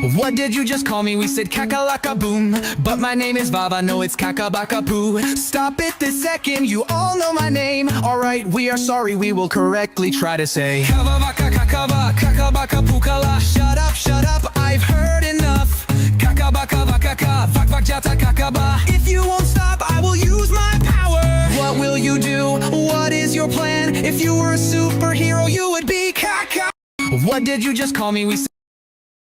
What did you just call me? We said kakalaka boom, but my name is Vava, no it's kakabaka poo. Stop it this second, you all know my name. Alright, we are sorry, we will correctly try to say Kavavaka kakava, kakabaka pukala. Shut up, I've heard enough. Kakabaka vakaka, vakvakjata kakaba. If you won't stop, I will use my power. What will you do? What is your plan? If you were a superhero, you would be kaka. What did you just call me? We said